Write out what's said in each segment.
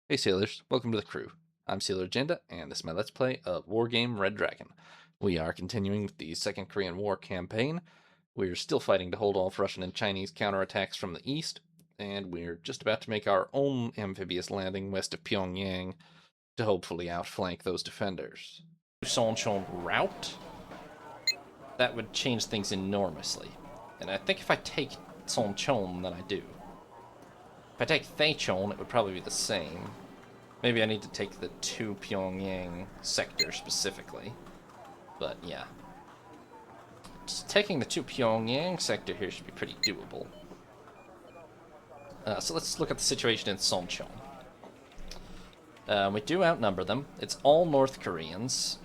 Hey sailors, welcome to the crew. I'm Sailor Agenda, and this is my Let's Play of Wargame Red Dragon. We are continuing with the Second Korean War campaign. We're still fighting to hold off Russian and Chinese counterattacks from the east, and we're just about to make our own amphibious landing west of Pyongyang to hopefully outflank those defenders. Sonchon route? That would change things enormously. And I think if I take Sonchon, then I do. If I take Thaichon, it would probably be the same. Maybe I need to take the 2 Pyongyang sector specifically. But yeah. Just taking the 2 Pyongyang sector here should be pretty doable. So let's look at the situation in Sonchon. We do outnumber them. It's all North Koreans.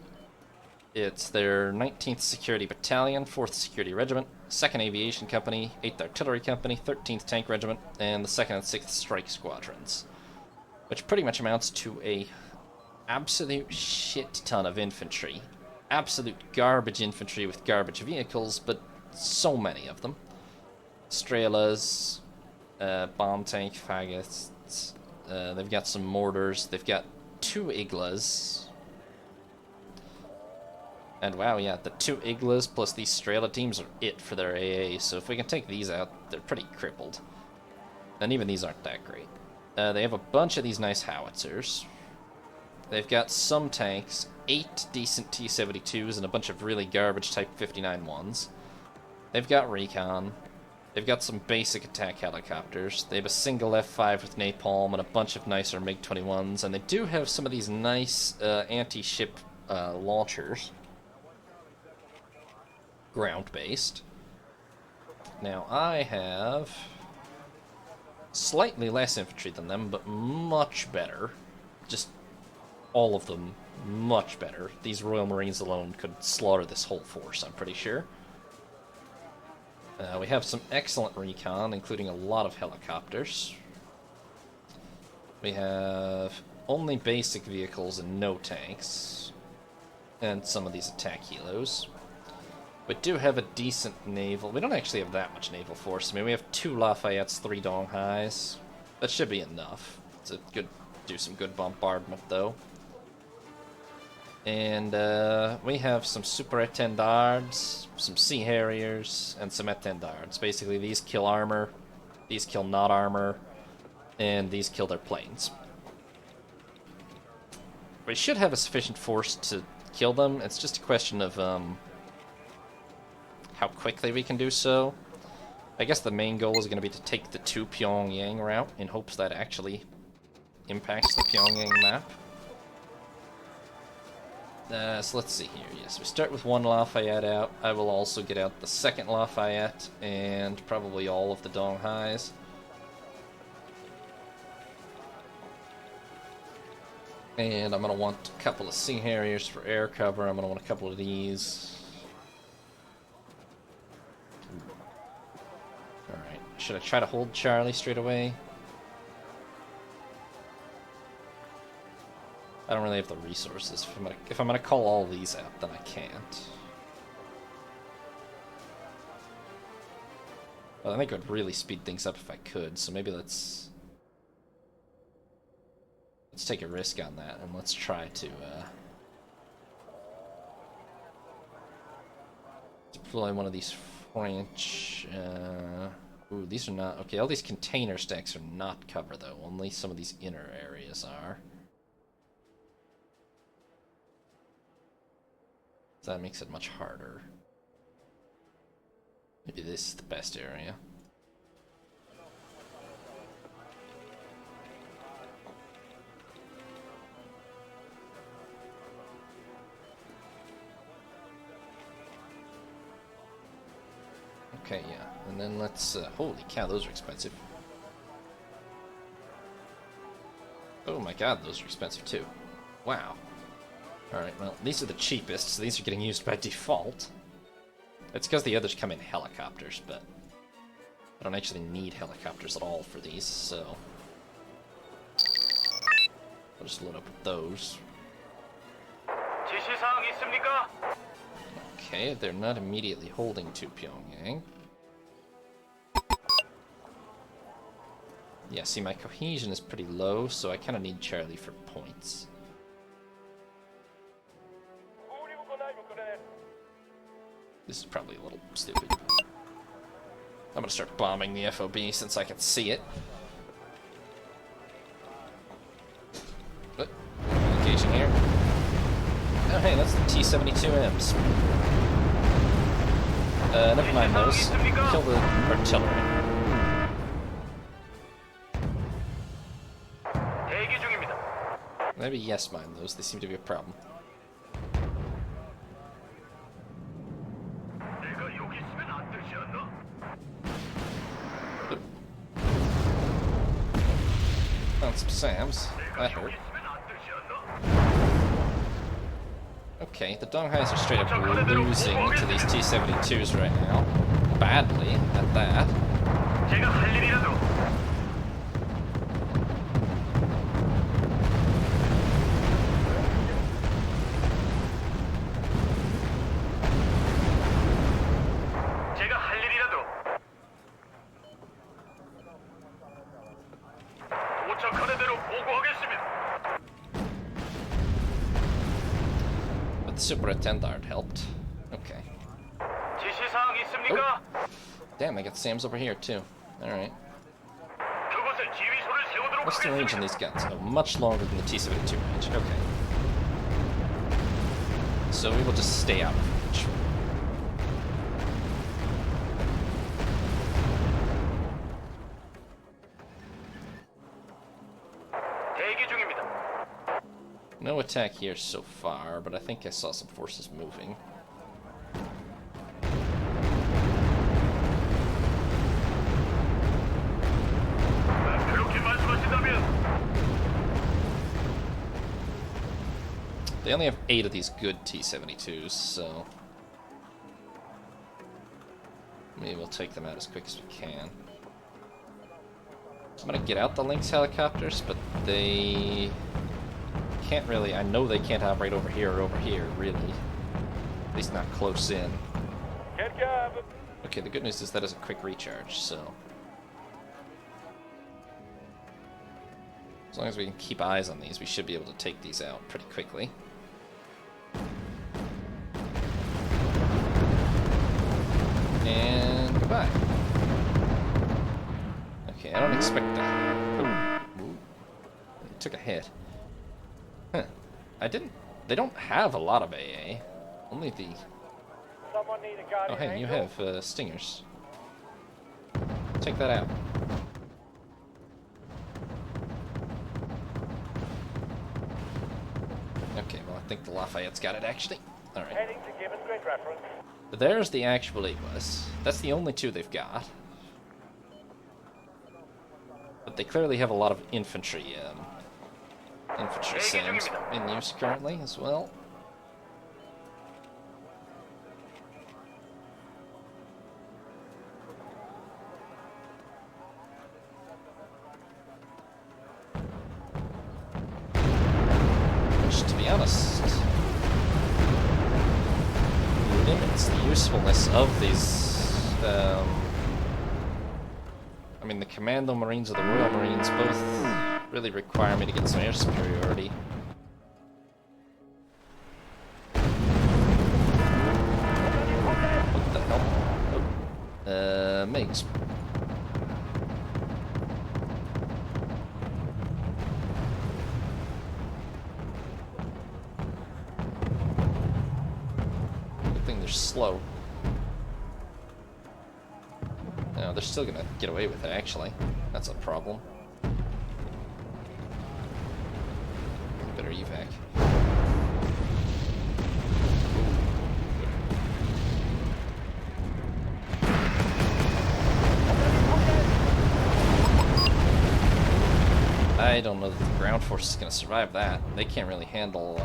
It's their 19th Security Battalion, 4th Security Regiment, 2nd Aviation Company, 8th Artillery Company, 13th Tank Regiment, and the 2nd and 6th Strike Squadrons. Which pretty much amounts to a absolute shit ton of infantry. Absolute garbage infantry with garbage vehicles, but so many of them. Strelas, bomb tank faggots, they've got some mortars, they've got 2 Iglas. And wow, yeah, the 2 Iglas plus these Strela teams are it for their AA, so if we can take these out, they're pretty crippled. And even these aren't that great. They have a bunch of these nice howitzers. They've got some tanks, 8 decent T-72s and a bunch of really garbage Type 59 ones. They've got recon. They've got some basic attack helicopters. They have a single F-5 with napalm and a bunch of nicer MiG-21s, and they do have some of these nice anti-ship launchers. Ground-based. Now, I have slightly less infantry than them, but much better. Just all of them much better. These Royal Marines alone could slaughter this whole force, I'm pretty sure. We have some excellent recon, including a lot of helicopters. We have only basic vehicles and no tanks. And some of these attack helos. We do have a decent naval. We don't actually have that much naval force. I mean, we have 2 Lafayettes, 3 Donghais. That should be enough to do some good bombardment, though. And we have some Super Etendards, some Sea Harriers, and some Etendards. Basically, these kill armor, these kill not armor, and these kill their planes. We should have a sufficient force to kill them. It's just a question of how quickly we can do so. I guess the main goal is going to be to take the 2 Pyongyang route in hopes that actually impacts the Pyongyang map. So let's see here. Yes, we start with 1 Lafayette out. I will also get out the 2nd Lafayette and probably all of the Donghais. And I'm going to want a couple of Sea Harriers for air cover. I'm going to want a couple of these. Alright, should I try to hold Charlie straight away? I don't really have the resources. If I'm gonna call all these out, then I can't. Well, I think it would really speed things up if I could, so maybe let's take a risk on that, and let's try to deploy one of these French... ooh, these are not... Okay, all these container stacks are not cover, though. Only some of these inner areas are. So that makes it much harder. Maybe this is the best area. Okay, yeah. And then let's... holy cow, those are expensive. Oh my god, those are expensive too. Wow. Alright, well, these are the cheapest, so these are getting used by default. It's because the others come in helicopters, but I don't actually need helicopters at all for these, so I'll just load up with those. Okay, they're not immediately holding to Pyongyang. Yeah, see, my cohesion is pretty low, so I kind of need Charlie for points. This is probably a little stupid. I'm gonna start bombing the FOB since I can see it. But, communication here. Oh, hey, that's the T-72Ms. Never mind those. Kill the artillery. Maybe yes mine those, they seem to be a problem. Found some SAMs. That hurt. Okay, the Donghais are straight up losing to these T-72s right now. Badly, at that. But the Superintendent helped. Okay. Oh. Damn, I got SAMs over here too. Alright. What's the range on these guns? Oh, much longer than the T-72 range. Okay. So we will just stay out of range. No attack here so far, but I think I saw some forces moving. They only have 8 of these good T-72s, so maybe we'll take them out as quick as we can. I'm gonna get out the Lynx helicopters, but they can't really, I know they can't operate over here or over here, really. At least not close in. Okay, the good news is that is a quick recharge, so as long as we can keep eyes on these, we should be able to take these out pretty quickly. And goodbye. Okay, I don't expect that. Ooh. It took a hit. Huh. They don't have a lot of AA. Only the... Oh, hey, you have stingers. Take that out. Okay, well, I think the Lafayette's got it, actually. Alright. There's the actual ABUS. That's the only 2 they've got. But they clearly have a lot of infantry SAMs in use currently as well. Which, to be honest, limits the usefulness of these. I mean, the Commando Marines or the Royal Marines both really require me to get some air superiority. What the hell? Oh. MiGs. Good thing they're slow. No, they're still gonna get away with it, actually. That's a problem. Better evac. I don't know that the ground force is gonna survive that. They can't really handle,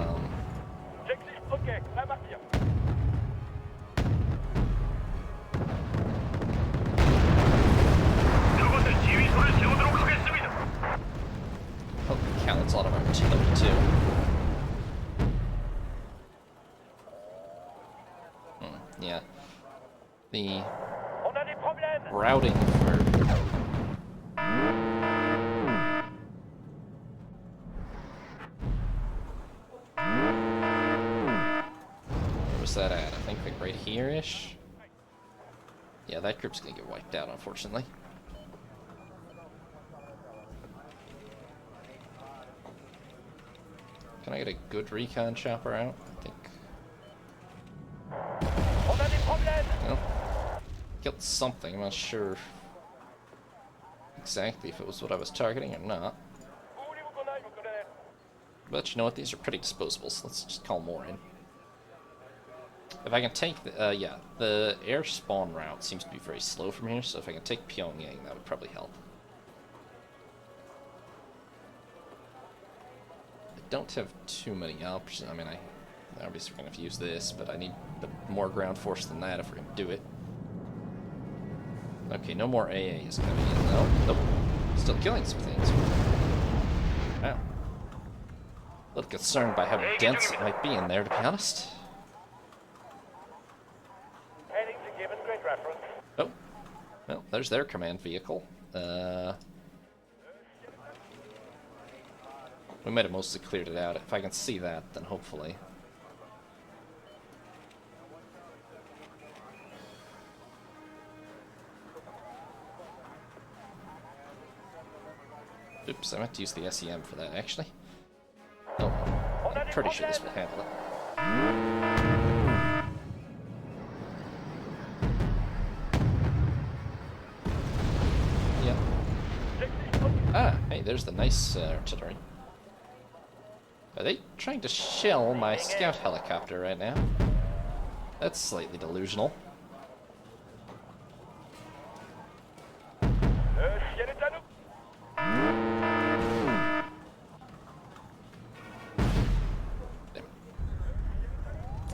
holy cow, that's a lot of artillery, too. Yeah. The routing for was that at? I think like right here-ish? Yeah, that group's gonna get wiped out, unfortunately. Can I get a good recon chopper out? I think. No. Killed something, I'm not sure exactly if it was what I was targeting or not. But you know what, these are pretty disposable, so let's just call more in. If I can take the, yeah, the air spawn route seems to be very slow from here, so if I can take Pyongyang, that would probably help. I don't have too many options. I mean, obviously we're going to have to use this, but I need more ground force than that if we're going to do it. Okay, no more AAs coming in, though. Nope. Still killing some things. Wow. A little concerned by how dense it might be in there, to be honest. Oh. Well, there's their command vehicle. We might have mostly cleared it out. If I can see that, then hopefully. Oops, I meant to use the SEM for that, actually. Oh, I'm pretty sure this will handle it. Yeah. Ah, hey, there's the nice artillery. Are they trying to shell my scout helicopter right now? That's slightly delusional.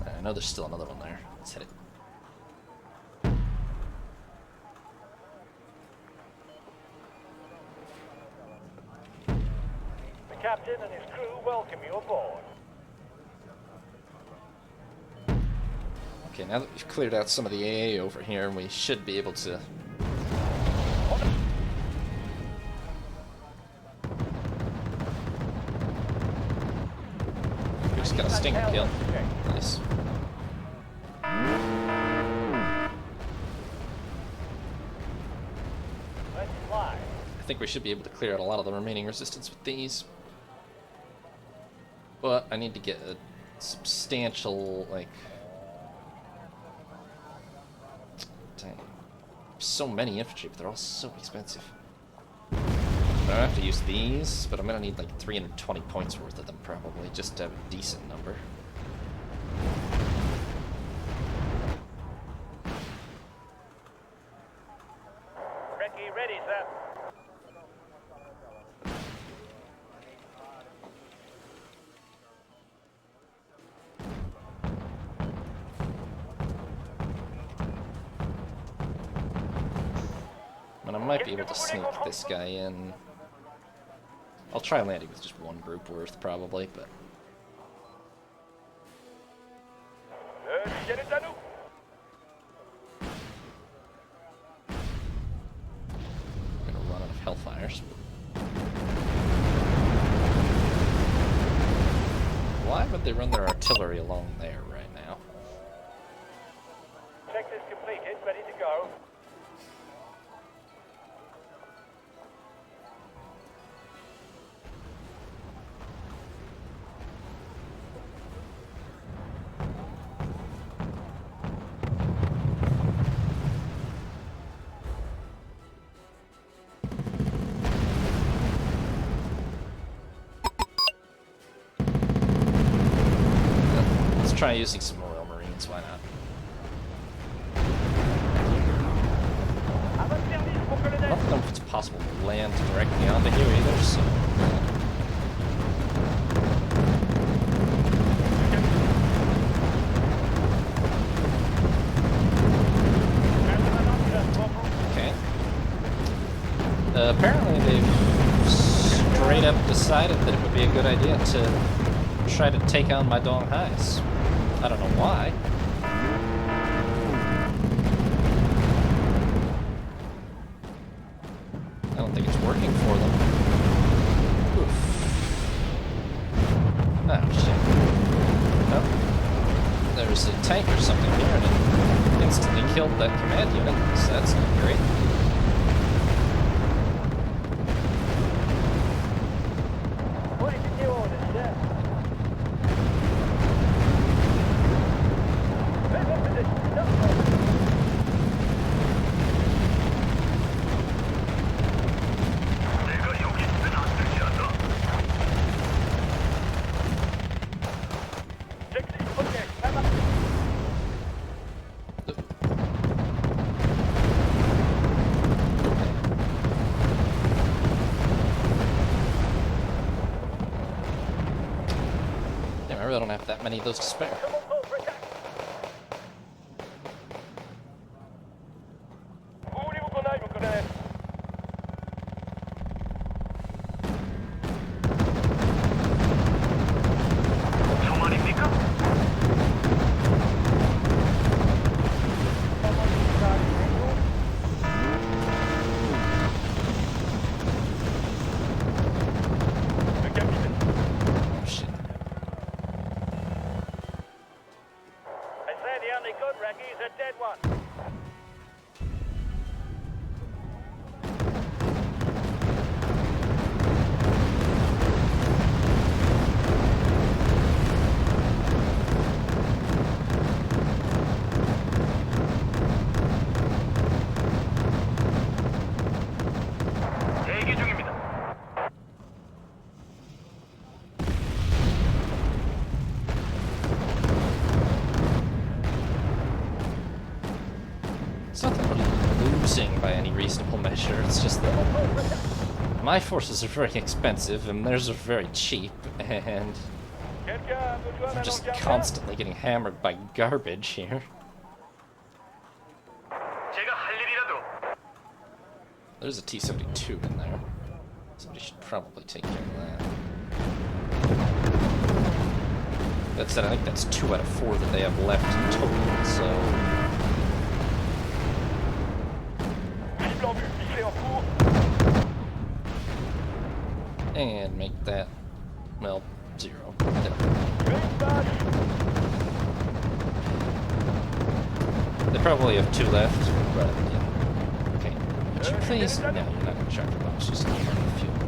I know there's still another one there. Let's hit it. The captain and his crew welcome you aboard. Okay, now that we've cleared out some of the AA over here, we should be able to... We just got a stinger kill. Nice. Let's fly. I think we should be able to clear out a lot of the remaining resistance with these. But I need to get a substantial, like... Dang. So many infantry, but they're all so expensive. I don't have to use these, but I'm gonna need like 320 points worth of them probably, just to have a decent number. Recce ready, sir. And I might be able to sneak this guy in. I'll try landing with just one group worth, probably, but... Get it done. I'm gonna run out of Hellfires. Why would they run their artillery along there right now? Sector's completed, ready to go. Try using some Royal Marines, why not? I don't know if it's possible to land directly onto here either, so... Okay. Apparently they've straight up decided that it would be a good idea to try to take on my Donghais. I don't know why. I don't think it's working for them. Oof. Oh, shit. Oh. There's a tank or something here, and it instantly killed that command unit, so that's not great. What is your orders, sir? Move up position. Stop forward. I really don't have that many of those to spare. It's not that we're losing by any reasonable measure, it's just that my forces are very expensive and theirs are very cheap, and I'm just constantly getting hammered by garbage here. There's a T-72 in there. Somebody should probably take care of that. That said, I think that's 2 out of 4 that they have left in total, so... And make that, well, 0. They probably have 2 left, but yeah. Okay. Would you please? No, you're not going to charge the box. Just burn the fuel. No.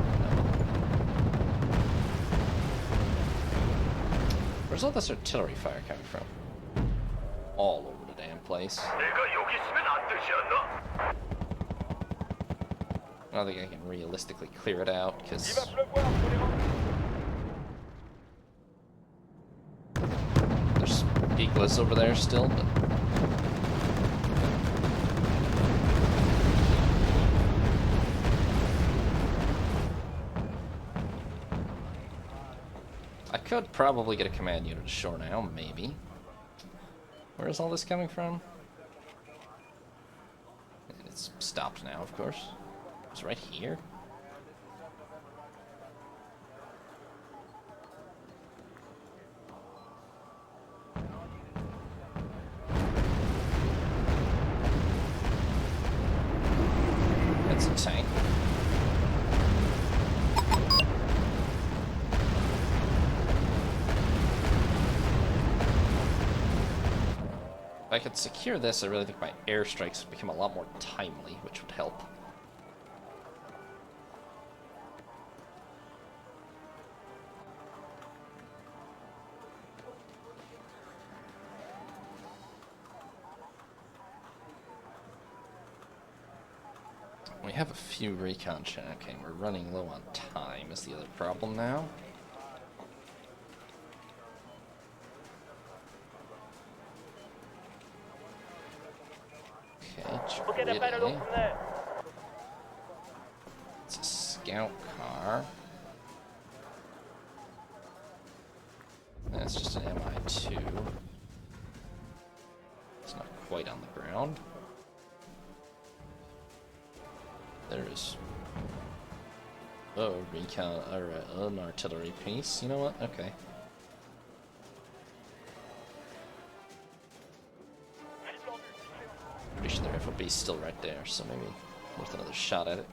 Where's all this artillery fire coming from? All over the damn place. I don't think I can realistically clear it out, because... there's Eagles over there still, but... I could probably get a command unit ashore now, maybe. Where is all this coming from? And it's stopped now, of course. It's right here. That's a tank. If I could secure this, I really think my airstrikes would become a lot more timely, which would help. We have a few recon check. Okay, we're running low on time is the other problem now. Okay, We'll get a better look from there. It's a scout car. That's just an MI2. It's not quite on the ground. There is... oh, recon, or an artillery piece. You know what? Okay. Pretty sure their FOB's still right there, so maybe worth another shot at it.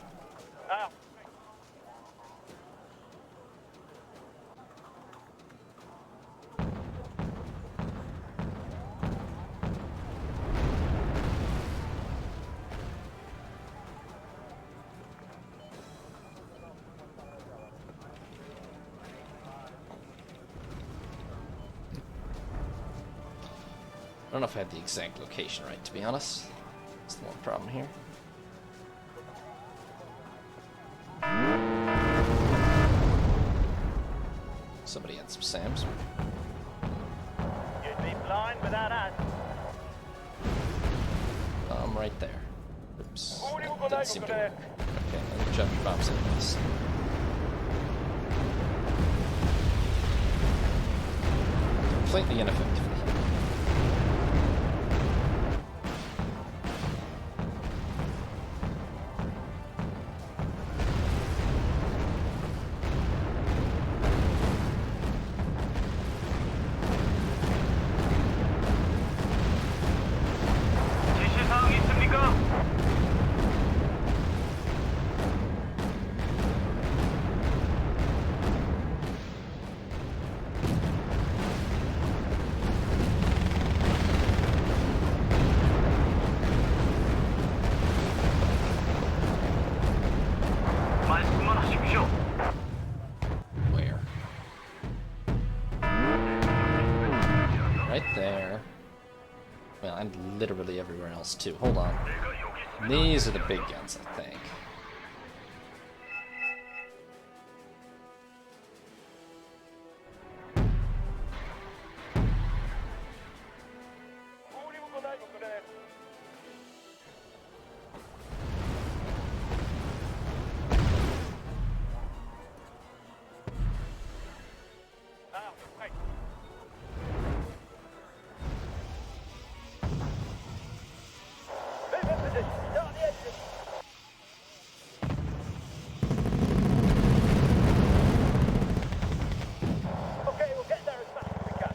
I don't know if I had the exact location right, to be honest. That's the one problem here. Somebody had some SAMs. You'd be blind without us. I'm right there. Oops. That didn't seem to work. Okay, let me drop your bombs in this. Completely ineffectively. 지시사항 있습니까? 말씀만 하십시오. Where? Right there. Well, and literally everywhere else too. Hold on. These are the big guns, I think. Okay, we'll get there as fast as we can.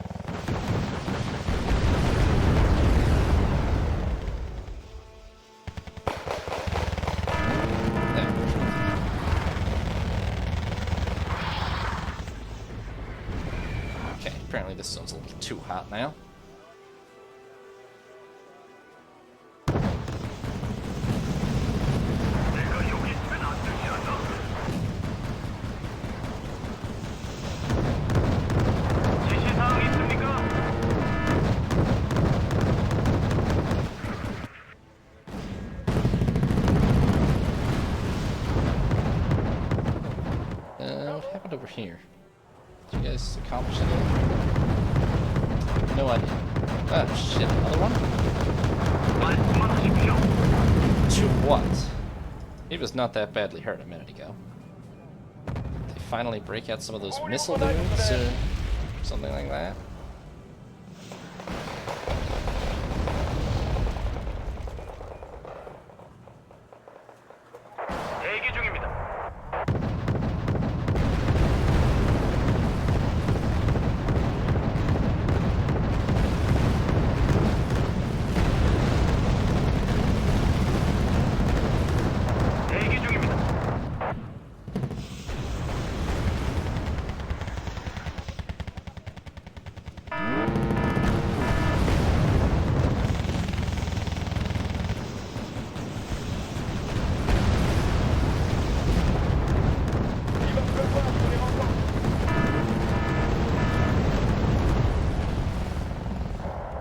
There. Okay, apparently this zone's a little too hot now. 내가 여기 있으면 안 되지 않나? 지시사항 있습니까? What happened over here? Did you guys accomplish anything? No idea. Oh shit, another one? 말씀만 하십시오. To what? He was not that badly hurt a minute ago. They finally break out some of those missile dudes or something like that? 대기 중입니다. 대기 중입니다.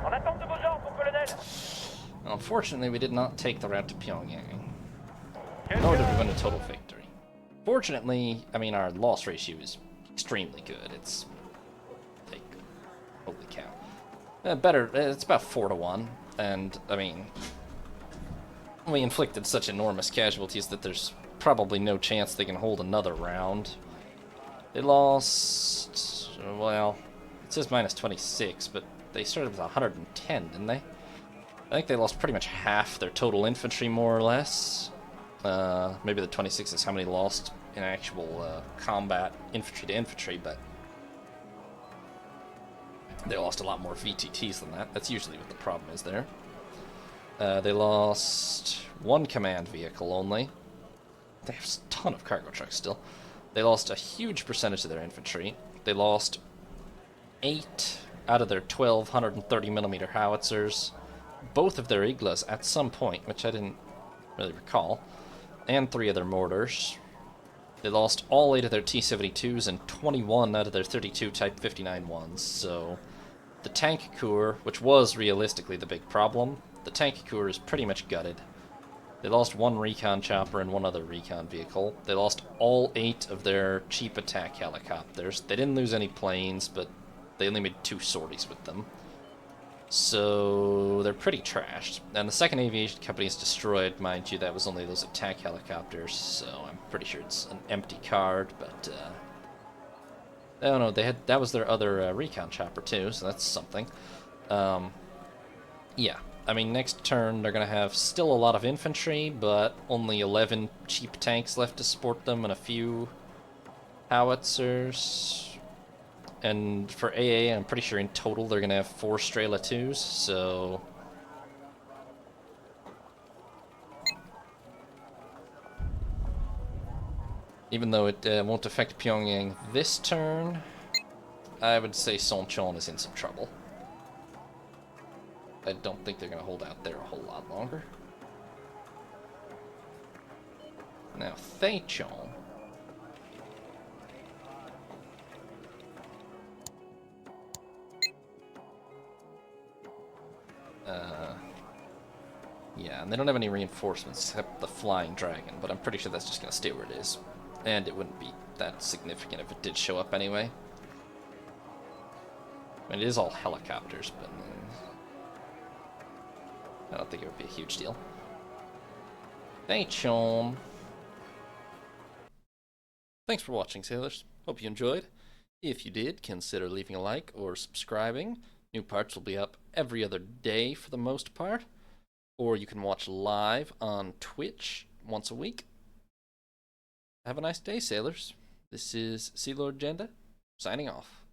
En attente de vos ordres, colonel. Unfortunately, we did not take the route to Pyongyang, nor did we win a total victory. Fortunately, I mean, our loss ratio is extremely good. It's like, holy cow. Better, it's about 4-1, and I mean, we inflicted such enormous casualties that there's probably no chance they can hold another round. They lost, well, it says minus 26, but they started with 110, didn't they? I think they lost pretty much half their total infantry, more or less. Maybe the 26 is how many lost in actual combat, infantry to infantry, but they lost a lot more VTTs than that. That's usually what the problem is there. They lost one command vehicle only. They have a ton of cargo trucks still. They lost a huge percentage of their infantry. They lost 8 out of their 12 130mm howitzers, both of their Iglas at some point, which I didn't really recall, and 3 of their mortars. They lost all 8 of their T-72s and 21 out of their 32 Type 59 ones, so the tank corps, which was realistically the big problem, the tank corps is pretty much gutted. They lost one recon chopper and one other recon vehicle. They lost all 8 of their cheap attack helicopters. They didn't lose any planes, but they only made 2 sorties with them. So they're pretty trashed. And the second aviation company is destroyed, mind you. That was only those attack helicopters, so I'm pretty sure it's an empty card. But oh no, that was their other recon chopper too, so that's something. Yeah, I mean next turn they're gonna have still a lot of infantry, but only 11 cheap tanks left to support them and a few howitzers. And for AA, I'm pretty sure in total they're going to have 4 Strela 2s, so... Even though it won't affect Pyongyang this turn, I would say Sonchon is in some trouble. I don't think they're going to hold out there a whole lot longer. Now, Thaichon. Yeah, and they don't have any reinforcements except the Flying Dragon, but I'm pretty sure that's just going to stay where it is. And it wouldn't be that significant if it did show up anyway. I mean, it is all helicopters, but I don't think it would be a huge deal. Thanks for watching, sailors. Hope you enjoyed. If you did, consider leaving a like or subscribing. New parts will be up every other day for the most part. Or you can watch live on Twitch once a week. Have a nice day, sailors. This is Sea Lord Jenda, signing off.